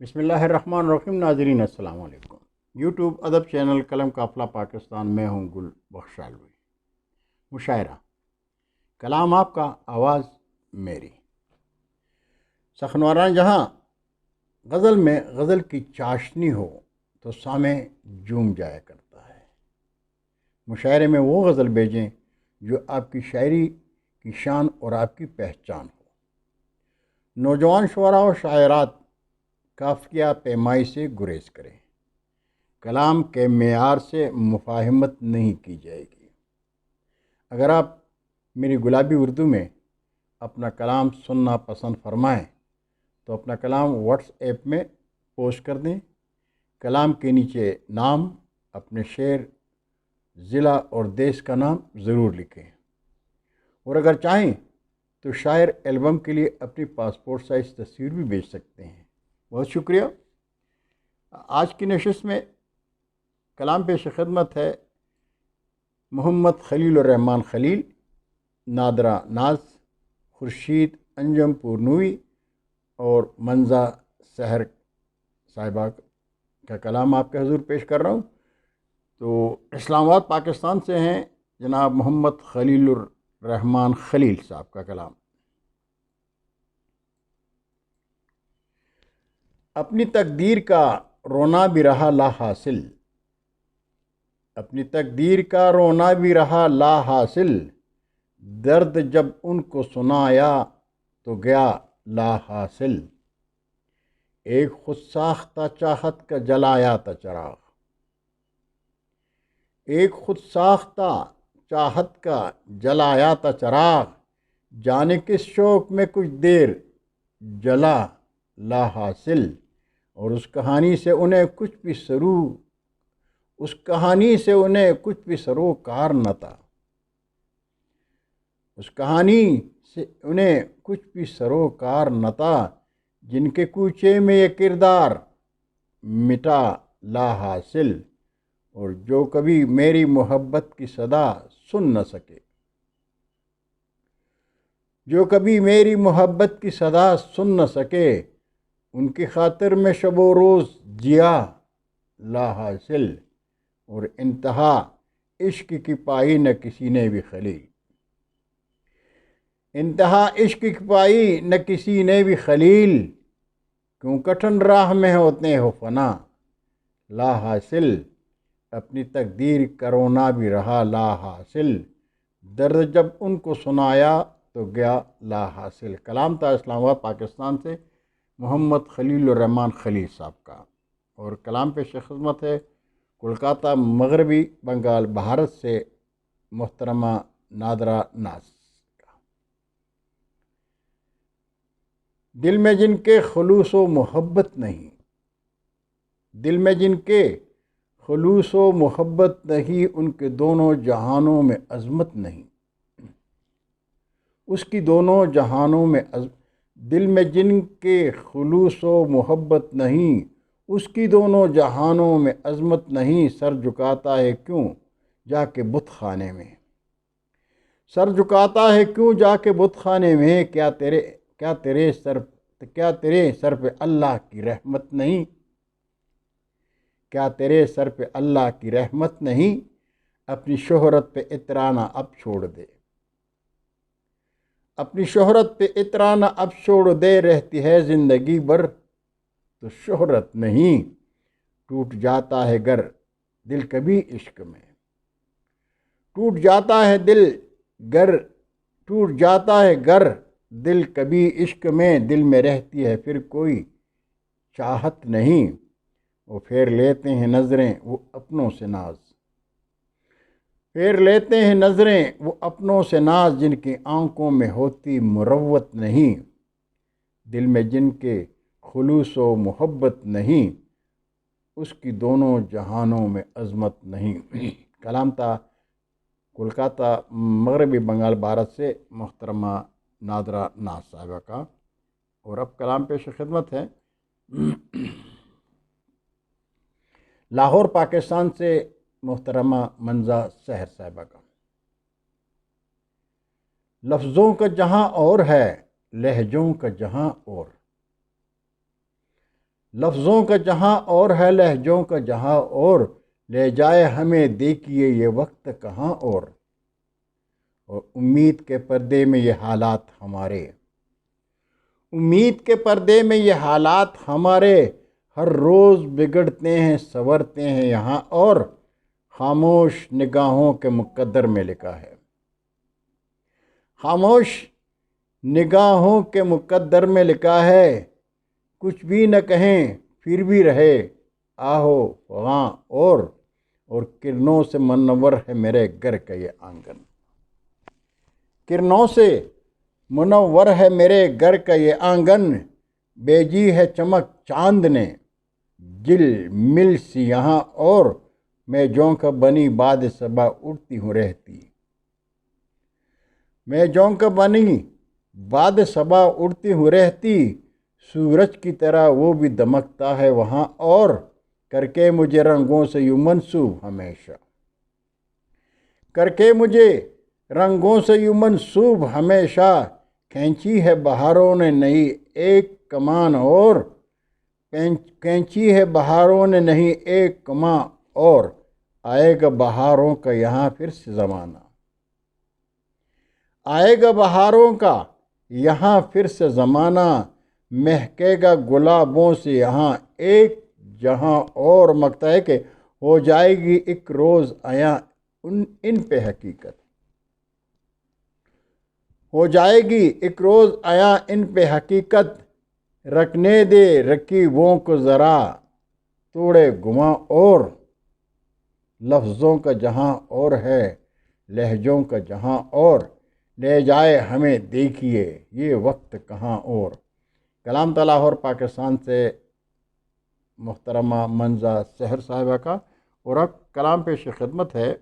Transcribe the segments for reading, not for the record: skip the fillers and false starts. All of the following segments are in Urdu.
بسم اللہ الرحمن الرحیم. ناظرین السلام علیکم. یوٹیوب ادب چینل قلم قافلہ پاکستان میں ہوں گل بخشالوی. مشاعرہ. کلام آپ کا، آواز میری. سخنواران جہاں غزل میں غزل کی چاشنی ہو تو سامع جوم جایا کرتا ہے. مشاعرے میں وہ غزل بھیجیں جو آپ کی شاعری کی شان اور آپ کی پہچان ہو. نوجوان شعراء و شاعرات قافیہ پیمائی سے گریز کریں. کلام کے معیار سے مفاہمت نہیں کی جائے گی. اگر آپ میری گلابی اردو میں اپنا کلام سننا پسند فرمائیں تو اپنا کلام واٹس ایپ میں پوسٹ کر دیں. کلام کے نیچے نام، اپنے شعر، ضلع اور دیش کا نام ضرور لکھیں. اور اگر چاہیں تو شاعر البم کے لیے اپنی پاسپورٹ سائز تصویر بھی بھیج سکتے ہیں. بہت شکریہ. آج کی نشست میں کلام پیش خدمت ہے محمد خلیل الرحمان خلیل، نادرہ ناز، خورشید انجم پورنوی اور منزہ سحر صاحبہ کا کلام آپ کے حضور پیش کر رہا ہوں. تو اسلام آباد پاکستان سے ہیں جناب محمد خلیل الرحمان خلیل صاحب کا کلام. اپنی تقدیر کا رونا بھی رہا لا حاصل، اپنی تقدیر کا رونا بھی رہا لا حاصل، درد جب ان کو سنایا تو گیا لا حاصل. ایک خود ساختہ چاہت کا جلایا تھا چراغ، ایک خود ساختہ چاہت کا جلایا تھا چراغ، جانے کس شوق میں کچھ دیر جلا لا حاصل. اور اس کہانی سے انہیں کچھ بھی سروکار نہ تھا، اس کہانی سے انہیں کچھ بھی سروکار نہ تھا، جن کے کوچے میں یہ کردار مٹا لا حاصل. اور جو کبھی میری محبت کی صدا سن نہ سکے، جو کبھی میری محبت کی صدا سن نہ سکے، ان کی خاطر میں شب و روز جیا لا حاصل. اور انتہا عشق کی پائی نہ کسی نے بھی خلیل، انتہا عشق کی پائی نہ کسی نے بھی خلیل، کیوں کٹھن راہ میں ہوتے ہو فنا لا حاصل. اپنی تقدیر کا رونا بھی رہا لا حاصل، درد جب ان کو سنایا تو گیا لا حاصل. کلام تھا اسلام آباد پاکستان سے محمد خلیل الرحمان خلیل صاحب کا. اور کلام پیش خدمت ہے کولکاتہ مغربی بنگال بھارت سے محترمہ نادرہ ناز کا. دل میں جن کے خلوص و محبت نہیں، دل میں جن کے خلوص و محبت نہیں، ان کے دونوں جہانوں میں عظمت نہیں، اس کی دونوں جہانوں میں دل میں جن کے خلوص و محبت نہیں، اس کی دونوں جہانوں میں عظمت نہیں. سر جھکاتا ہے کیوں جا کے بت خانے میں، سر جھکاتا ہے کیوں جا کے بت خانے میں، کیا تیرے سر پہ اللہ کی رحمت نہیں، کیا تیرے سر پہ اللہ کی رحمت نہیں. اپنی شہرت پہ اترانا اب چھوڑ دے، اپنی شہرت پہ اترانا اب چھوڑ دے، رہتی ہے زندگی بھر تو شہرت نہیں. ٹوٹ جاتا ہے گر دل کبھی عشق میں، ٹوٹ جاتا ہے گر دل کبھی عشق میں، دل میں رہتی ہے پھر کوئی چاہت نہیں. وہ پھیر لیتے ہیں نظریں وہ اپنوں سے ناز، پھیر لیتے ہیں نظریں وہ اپنوں سے ناز، جن کی آنکھوں میں ہوتی مروت نہیں، دل میں جن کے خلوص و محبت نہیں، اس کی دونوں جہانوں میں عظمت نہیں. کلام تھا کولکاتہ مغربی بنگال بھارت سے محترمہ نادرہ ناز صاحبہ کا. اور اب کلام پیش خدمت ہے لاہور پاکستان سے محترمہ منزہ سحر صاحبہ کا. لفظوں کا جہاں اور ہے، لہجوں کا جہاں اور، لفظوں کا جہاں اور ہے لہجوں کا جہاں اور، لے جائے ہمیں دیکھیے یہ وقت کہاں اور امید کے پردے میں یہ حالات ہمارے، امید کے پردے میں یہ حالات ہمارے، ہر روز بگڑتے ہیں سنورتے ہیں یہاں اور، خاموش نگاہوں کے مقدر میں لکھا ہے، خاموش نگاہوں کے مقدر میں لکھا ہے، کچھ بھی نہ کہیں پھر بھی رہے آہو وہاں اور کرنوں سے منور ہے میرے گھر کا یہ آنگن، کرنوں سے منور ہے میرے گھر کا یہ آنگن، بیجی ہے چمک چاند نے جل مل سی یہاں اور، میں جونکا بنی باد صبا اٹھتی ہوں رہتی، میں جونکا بنی باد صبا اٹھتی ہوں رہتی، سورج کی طرح وہ بھی دمکتا ہے وہاں اور، کر کے مجھے رنگوں سے یوں منسوب ہمیشہ، کر کے مجھے رنگوں سے یوں منسوب ہمیشہ، کھینچی ہے بہاروں نے نئی ایک کمان اور، کھینچی ہے بہاروں نے نہیں ایک کماں اور، آئے گا بہاروں کا یہاں پھر سے زمانہ، آئے گا بہاروں کا یہاں پھر سے زمانہ، مہکے گا گلابوں سے یہاں ایک جہاں اور، مگتا ہے کہ ہو جائے گی ایک روز آیا ان پہ حقیقت، ہو جائے گی ایک روز آیا ان پہ حقیقت، رکھنے دے رقیبوں کو ذرا توڑے گماں اور، لفظوں کا جہاں اور ہے لہجوں کا جہاں اور، لے جائے ہمیں دیکھیے یہ وقت کہاں اور۔ کلام تھا لاہور پاکستان سے محترمہ منزہ سحر صاحبہ کا، اور اب کلام پیش خدمت ہے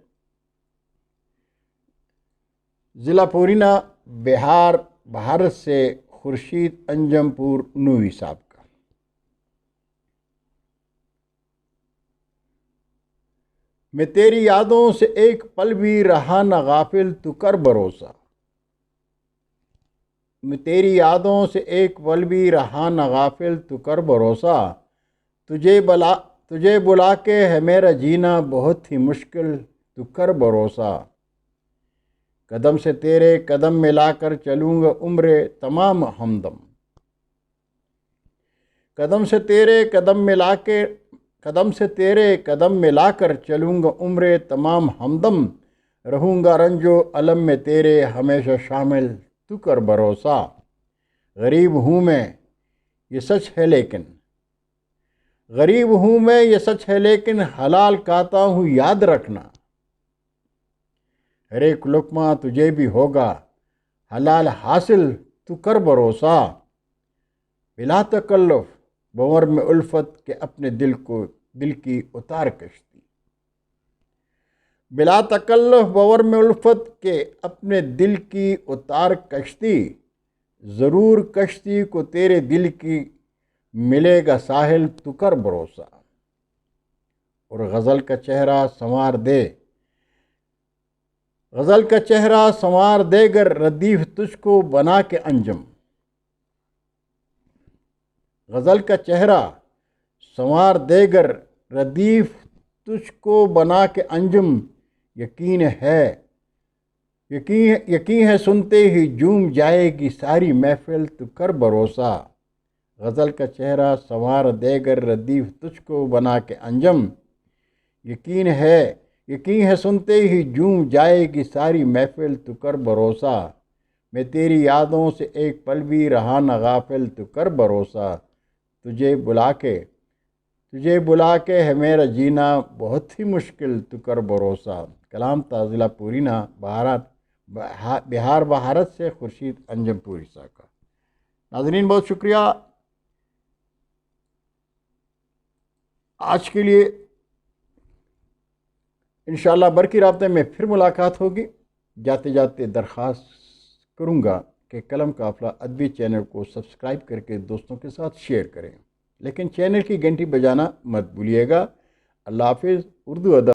ضلع پورینہ بہار بھارت سے خورشید انجم پور نووی صاحب کا۔ میں تیری یادوں سے ایک پل بھی رہا نہ غافل تو کر بھروسہ، میں تیری یادوں سے ایک پل بھی رہا نہ غافل تو کر بھروسہ، تجھے بلا کے ہے میرا جینا بہت ہی مشکل تو کر بھروسہ، قدم سے تیرے قدم ملا کر چلوں گا عمر تمام ہمدم، قدم سے تیرے قدم ملا کر چلوں گا عمر تمام ہمدم، رہوں گا رنج و الم میں تیرے ہمیشہ شامل تو کر بھروسہ، غریب ہوں میں یہ سچ ہے لیکن حلال کھاتا ہوں یاد رکھنا، ہر ایک لقمہ تجھے بھی ہوگا حلال حاصل تو کر بھروسہ، بلا تکلف بور میں الفت کے اپنے دل کی اتار کشتی، بلا تکلف بور میں الفت کے اپنے دل کی اتار کشتی، ضرور کشتی کو تیرے دل کی ملے گا ساحل تو کر بھروسہ، اور غزل کا چہرہ سنوار دے گر ردیف تجھ کو بنا کے انجم، غزل کا چہرہ سنوار دے گر ردیف تجھ کو بنا کے انجم، یقین ہے سنتے ہی جھوم جائے گی ساری محفل تو کر بھروسہ، غزل کا چہرہ سنوار دے گر ردیف تجھ کو بنا کے انجم، یقین ہے سنتے ہی جھوم جائے گی ساری محفل تو کر بھروسہ، میں تیری یادوں سے ایک پل بھی رہا نہ غافل تو کر بھروسہ، تجھے بلا کے ہے میرا جینا بہت ہی مشکل تو کر بھروسہ۔ کلام تھا ضلع پورینہ بہار بھارت سے خورشید انجم پوری صاحب کا۔ ناظرین بہت شکریہ، آج کے لیے انشاءاللہ برقی رابطے میں پھر ملاقات ہوگی۔ جاتے جاتے درخواست کروں گا کہ قلم قافلہ ادبی چینل کو سبسکرائب کر کے دوستوں کے ساتھ شیئر کریں، لیکن چینل کی گھنٹی بجانا مت بھولیے گا۔ اللہ حافظ۔ اردو ادب